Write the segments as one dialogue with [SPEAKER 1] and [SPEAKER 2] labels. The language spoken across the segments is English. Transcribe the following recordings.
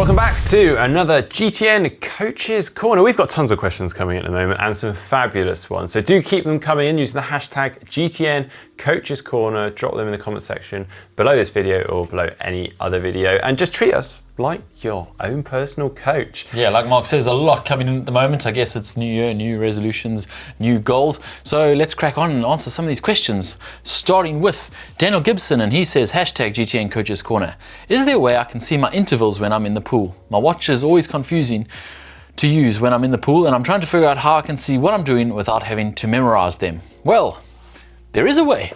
[SPEAKER 1] Welcome back to another GTN Coaches Corner. We've got tons of questions coming in at the moment and some fabulous ones. So do keep them coming in using the hashtag GTN Coaches Corner. Drop them in the comment section below this video or below any other video. And just treat us like your own personal coach.
[SPEAKER 2] Yeah, like Mark says, a lot coming in at the moment. I guess it's new year, new resolutions, new goals. So let's crack on and answer some of these questions. Starting with Daniel Gibson, and he says, hashtag GTN Coaches Corner. Is there a way I can see my intervals when I'm in the pool? My watch is always confusing to use when I'm in the pool, and I'm trying to figure out how I can see what I'm doing without having to memorize them. Well, there is a way.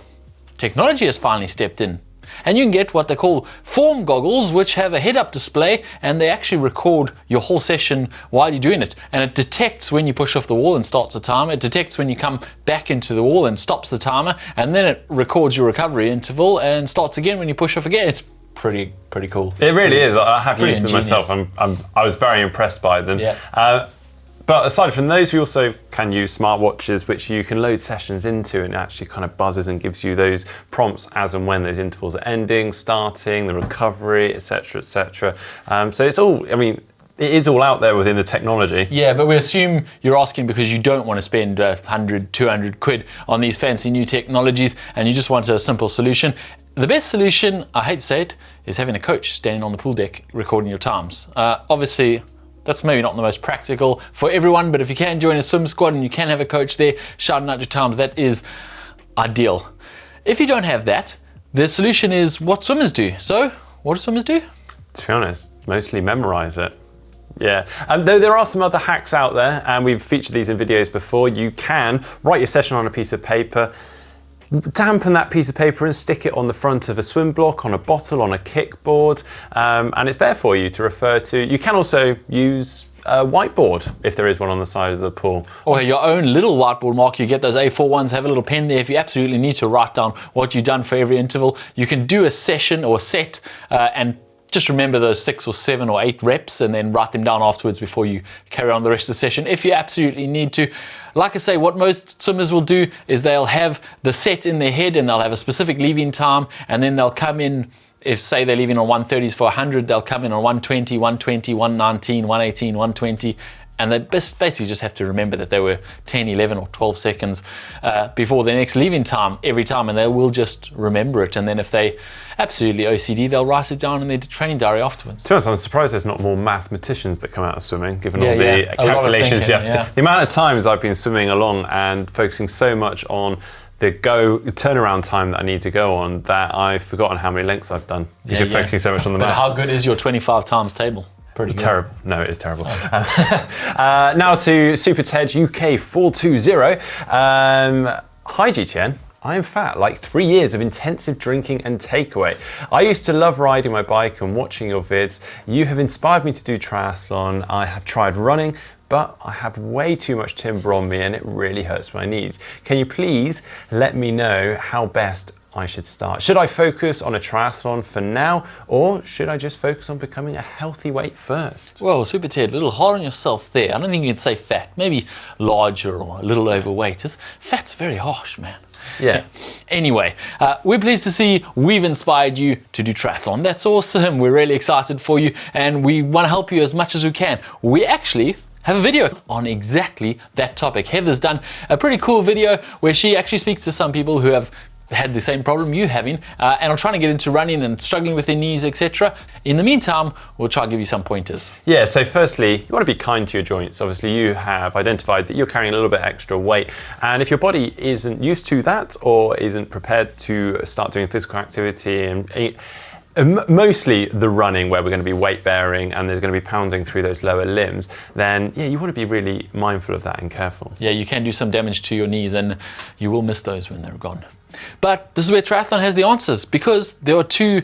[SPEAKER 2] Technology has finally stepped in. And you can get what they call form goggles, which have a head-up display, and they actually record your whole session while you're doing it. And it detects when you push off the wall and starts a timer. It detects when you come back into the wall and stops the timer. And then it records your recovery interval and starts again when you push off again. It's pretty cool.
[SPEAKER 1] It really is. I have used them myself. I was very impressed by them.
[SPEAKER 2] Yeah.
[SPEAKER 1] But aside from those, we also can use smartwatches, which you can load sessions into, and it actually kind of buzzes and gives you those prompts as and when those intervals are ending, starting, the recovery, etc., etc. So it's all, I mean, it is all out there within the technology.
[SPEAKER 2] Yeah, but we assume you're asking because you don't want to spend 100, 200 quid on these fancy new technologies, and you just want a simple solution. The best solution, I hate to say it, is having a coach standing on the pool deck recording your times. Obviously, that's maybe not the most practical for everyone, but if you can join a swim squad and you can have a coach there shouting out your times, that is ideal. If you don't have that, the solution is what swimmers do. So, what do swimmers do?
[SPEAKER 1] To be honest, mostly memorize it. Yeah, though there are some other hacks out there, and we've featured these in videos before. You can write your session on a piece of paper, dampen that piece of paper and stick it on the front of a swim block, on a bottle, on a kickboard, and it's there for you to refer to. You can also use a whiteboard if there is one on the side of the pool.
[SPEAKER 2] Or your own little whiteboard, Mark. You get those A4 ones, have a little pen there if you absolutely need to write down what you've done for every interval. You can do a session or a set and just remember those 6 or 7 or 8 reps and then write them down afterwards before you carry on the rest of the session if you absolutely need to. Like I say, what most swimmers will do is they'll have the set in their head and they'll have a specific leaving time, and then they'll come in, if say they're leaving on 130s for 100, they'll come in on 120, 120, 119, 118, 120, and they basically just have to remember that they were 10, 11 or 12 seconds before their next leaving time every time, and they will just remember it. And then if they absolutely OCD, they'll write it down in their training diary afterwards.
[SPEAKER 1] To be honest, I'm surprised there's not more mathematicians that come out of swimming, given all the calculations you have to do. The amount of times I've been swimming along and focusing so much on the turnaround time that I need to go on that I've forgotten how many lengths I've done because you're focusing so much on the math.
[SPEAKER 2] How good is your 25 times table? Pretty good.
[SPEAKER 1] Terrible. No, it is terrible. Now to Super Ted UK 420. Hi GTN. I am fat, like 3 years of intensive drinking and takeaway. I used to love riding my bike and watching your vids. You have inspired me to do triathlon. I have tried running, but I have way too much timber on me and it really hurts my knees. Can you please let me know how best I should start? Should I focus on a triathlon for now, or should I just focus on becoming a healthy weight first?
[SPEAKER 2] Well, Super Ted, a little hard on yourself there. I don't think you can say fat, maybe larger or a little overweight. Fat's very harsh, man.
[SPEAKER 1] Yeah.
[SPEAKER 2] Anyway, we're pleased to see we've inspired you to do triathlon. That's awesome. We're really excited for you, and we want to help you as much as we can. We actually have a video on exactly that topic. Heather's done a pretty cool video where she actually speaks to some people who have had the same problem you're having and are trying to get into running and struggling with their knees, etc. In the meantime, we'll try to give you some pointers.
[SPEAKER 1] Yeah, so firstly, you want to be kind to your joints. Obviously, you have identified that you're carrying a little bit extra weight, and if your body isn't used to that or isn't prepared to start doing physical activity and mostly the running where we're going to be weight bearing and there's going to be pounding through those lower limbs, then yeah, you want to be really mindful of that and careful.
[SPEAKER 2] Yeah, you can do some damage to your knees and you will miss those when they're gone. But this is where triathlon has the answers, because there are 2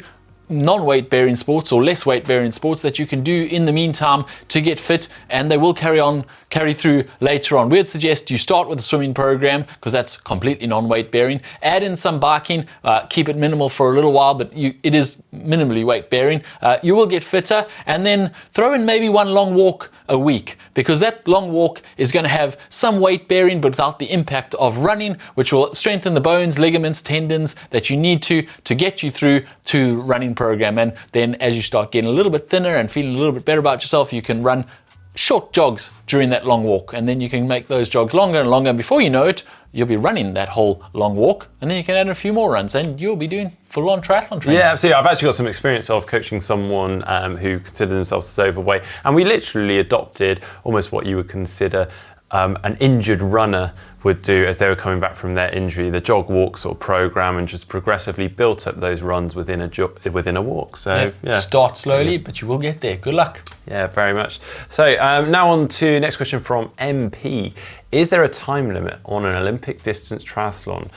[SPEAKER 2] non-weight bearing sports or less weight bearing sports that you can do in the meantime to get fit, and they will carry through later on. We'd suggest you start with a swimming program because that's completely non-weight bearing. Add in some biking, keep it minimal for a little while, but it is minimally weight bearing. You will get fitter, and then throw in maybe one long walk a week, because that long walk is going to have some weight bearing but without the impact of running, which will strengthen the bones, ligaments, tendons that you need to get you through to running program. And then as you start getting a little bit thinner and feeling a little bit better about yourself, you can run short jogs during that long walk, and then you can make those jogs longer and longer. And before you know it, you'll be running that whole long walk, and then you can add a few more runs, and you'll be doing full-on triathlon training.
[SPEAKER 1] Yeah, absolutely. I've actually got some experience of coaching someone who considered themselves as overweight, and we literally adopted almost what you would consider an injured runner would do as they were coming back from their injury, the jog walk sort of program, and just progressively built up those runs within a walk. So
[SPEAKER 2] Start slowly, but you will get there. Good luck.
[SPEAKER 1] Yeah, very much. So now on to next question from MP. Is there a time limit on an Olympic distance triathlon?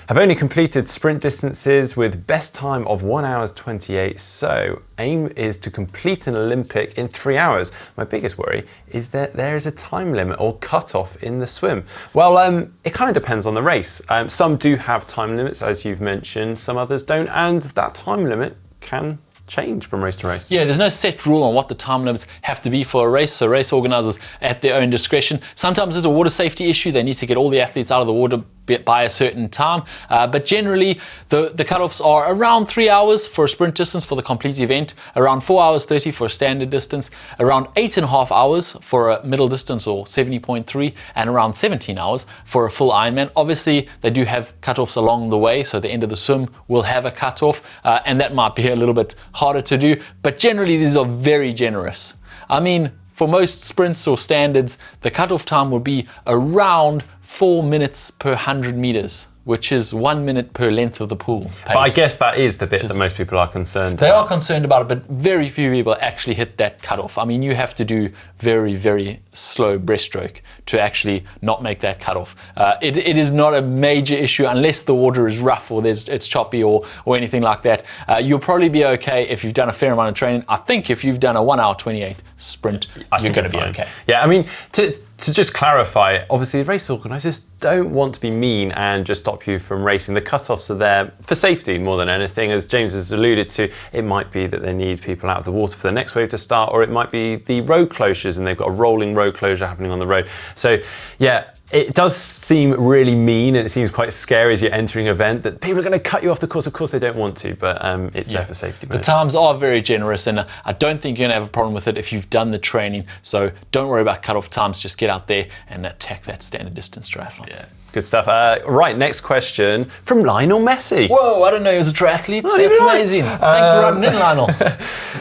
[SPEAKER 1] I've only completed sprint distances with best time of 1 hour 28, so aim is to complete an Olympic in 3 hours. My biggest worry is that there is a time limit or cut-off in the swim. Well, it kind of depends on the race. Some do have time limits, as you've mentioned, some others don't, and that time limit can change from race to race.
[SPEAKER 2] Yeah, there's no set rule on what the time limits have to be for a race, so race organisers at their own discretion. Sometimes it's a water safety issue. They need to get all the athletes out of the water by a certain time, but generally the cutoffs are around 3 hours for a sprint distance for the complete event, around 4 hours 30 for a standard distance, around 8.5 hours for a middle distance or 70.3, and around 17 hours for a full Ironman. Obviously they do have cutoffs along the way, so the end of the swim will have a cutoff, and that might be a little bit harder to do, but generally these are very generous. I mean, for most sprints or standards, the cutoff time will be around 4 minutes per 100 meters, which is 1 minute per length of the pool pace.
[SPEAKER 1] But I guess that is the bit that most people are concerned about.
[SPEAKER 2] They are concerned about it, but very few people actually hit that cutoff. I mean, you have to do very, very slow breaststroke to actually not make that cutoff. It is not a major issue unless the water is rough or it's choppy or anything like that. You'll probably be okay if you've done a fair amount of training. I think if you've done a 1 hour 28 sprint, you're going to be okay.
[SPEAKER 1] Yeah, I mean, to just clarify, obviously the race organisers don't want to be mean and just stop you from racing. The cut-offs are there for safety more than anything. As James has alluded to, it might be that they need people out of the water for the next wave to start, or it might be the road closures and they've got a rolling road closure happening on the road. So yeah, it does seem really mean, and it seems quite scary as you're entering an event that people are going to cut you off the course. Of course they don't want to, but it's there for safety.
[SPEAKER 2] The times are very generous, and I don't think you're going to have a problem with it if you've done the training. So don't worry about cut-off times. Just get out there and attack that standard distance triathlon.
[SPEAKER 1] Yeah. Good stuff. Right, next question from Lionel Messi.
[SPEAKER 2] Whoa, I don't know he was a triathlete. That's amazing. Thanks for writing in, Lionel.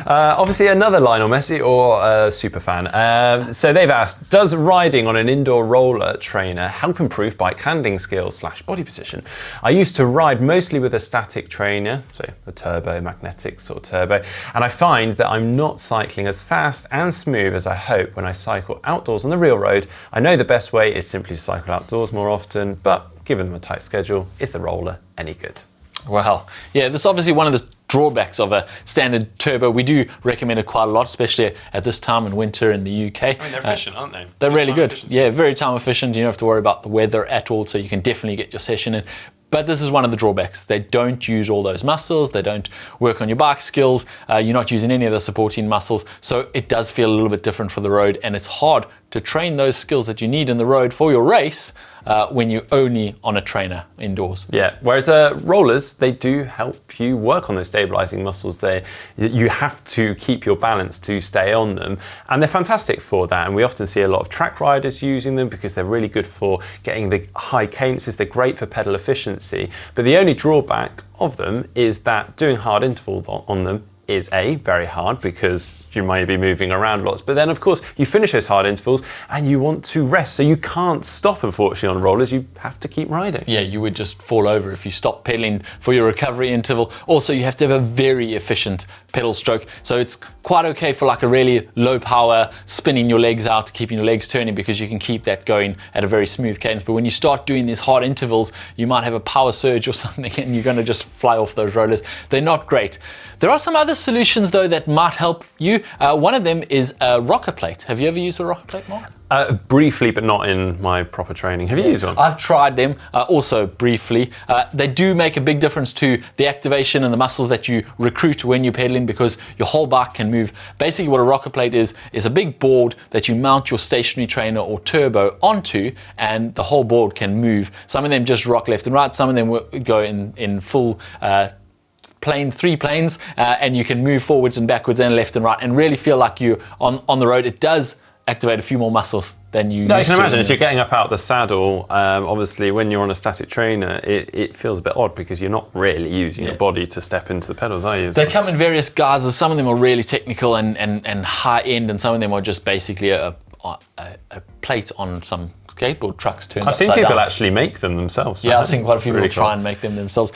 [SPEAKER 1] Obviously another Lionel Messi or a super fan. So they've asked, does riding on an indoor roller trainer help improve bike handling skills / body position? I used to ride mostly with a static trainer, so a turbo, magnetic sort of turbo, and I find that I'm not cycling as fast and smooth as I hope when I cycle outdoors on the real road. I know the best way is simply to cycle outdoors more often, but given them a tight schedule, is the roller any good?
[SPEAKER 2] Well, yeah, this is obviously one of the drawbacks of a standard turbo. We do recommend it quite a lot, especially at this time in winter in the UK.
[SPEAKER 1] I mean, they're efficient, aren't they?
[SPEAKER 2] They're really good. Yeah, very time efficient. You don't have to worry about the weather at all, so you can definitely get your session in. But this is one of the drawbacks. They don't use all those muscles. They don't work on your bike skills. You're not using any of the supporting muscles. So it does feel a little bit different for the road, and it's hard to train those skills that you need in the road for your race when you're only on a trainer indoors.
[SPEAKER 1] Yeah, whereas rollers, they do help you work on those stabilizing muscles there. You have to keep your balance to stay on them, and they're fantastic for that. And we often see a lot of track riders using them because they're really good for getting the high cadences. They're great for pedal efficiency, but the only drawback of them is that doing hard intervals on them is very hard because you might be moving around lots, but then of course you finish those hard intervals and you want to rest, so you can't stop, unfortunately, on rollers. You have to keep riding. Yeah,
[SPEAKER 2] you would just fall over if you stop pedaling for your recovery interval. Also, you have to have a very efficient pedal stroke, so it's quite okay for like a really low power spinning your legs out, keeping your legs turning, because you can keep that going at a very smooth cadence. But when you start doing these hard intervals, you might have a power surge or something and you're going to just fly off those rollers. They're not great. There are some other solutions though that might help you. One of them is a rocker plate. Have you ever used a rocker plate, Mark?
[SPEAKER 1] Briefly, but not in my proper training. Have you used one?
[SPEAKER 2] I've tried them, also briefly. They do make a big difference to the activation and the muscles that you recruit when you're pedaling, because your whole bike can move. Basically what a rocker plate is a big board that you mount your stationary trainer or turbo onto, and the whole board can move. Some of them just rock left and right, some of them will go in full three planes, and you can move forwards and backwards and left and right and really feel like you're on the road. It does activate a few more muscles than you
[SPEAKER 1] No, you
[SPEAKER 2] used
[SPEAKER 1] can
[SPEAKER 2] to.
[SPEAKER 1] imagine if you're getting up out the saddle, obviously when you're on a static trainer, it feels a bit odd because you're not really using your body to step into the pedals, are you?
[SPEAKER 2] They come in various guises. Some of them are really technical and high end, and some of them are just basically a plate on some skateboard trucks turned
[SPEAKER 1] I've seen
[SPEAKER 2] upside
[SPEAKER 1] people
[SPEAKER 2] down.
[SPEAKER 1] actually make them themselves.
[SPEAKER 2] Yeah, I've seen quite a few people try and make them themselves.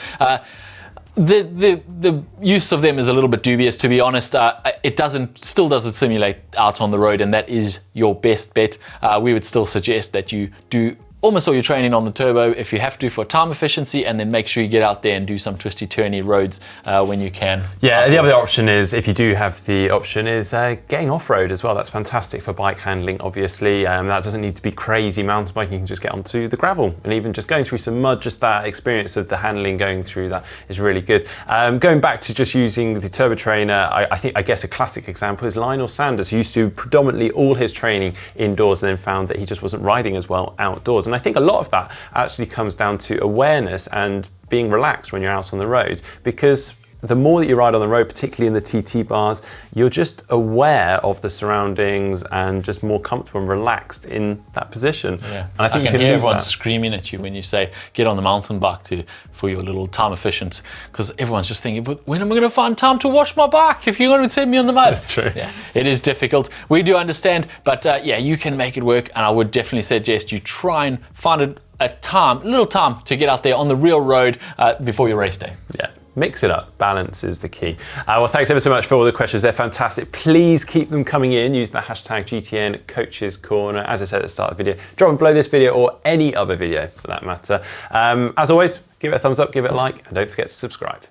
[SPEAKER 2] The use of them is a little bit dubious, to be honest. It still doesn't simulate out on the road, and that is your best bet. We would still suggest that you do almost all your training on the turbo if you have to for time efficiency, and then make sure you get out there and do some twisty turny roads when you can.
[SPEAKER 1] Yeah, the other option is, if you do have the option, is getting off-road as well. That's fantastic for bike handling, obviously. That doesn't need to be crazy mountain biking. You can just get onto the gravel, and even just going through some mud, just that experience of the handling going through that is really good. Going back to just using the turbo trainer, I guess a classic example is Lionel Sanders, who used to do predominantly all his training indoors and then found that he just wasn't riding as well outdoors. And I think a lot of that actually comes down to awareness and being relaxed when you're out on the road, because the more that you ride on the road, particularly in the TT bars, you're just aware of the surroundings and just more comfortable and relaxed in that position.
[SPEAKER 2] Yeah.
[SPEAKER 1] And I think you
[SPEAKER 2] can
[SPEAKER 1] can
[SPEAKER 2] hear
[SPEAKER 1] lose
[SPEAKER 2] everyone
[SPEAKER 1] that.
[SPEAKER 2] screaming at you when you say get on the mountain bike for your little time efficient, because everyone's just thinking, but when am I going to find time to wash my bike if you're going to send me on the mud?
[SPEAKER 1] That's true.
[SPEAKER 2] Yeah, it is difficult. We do understand, but yeah, you can make it work, and I would definitely suggest you try and find a little time to get out there on the real road before your race day.
[SPEAKER 1] Yeah. Mix it up. Balance is the key. Well, thanks ever so much for all the questions. They're fantastic. Please keep them coming in. Use the hashtag GTN Coaches Corner. As I said at the start of the video, drop and below this video or any other video for that matter. As always, give it a thumbs up, give it a like, and don't forget to subscribe.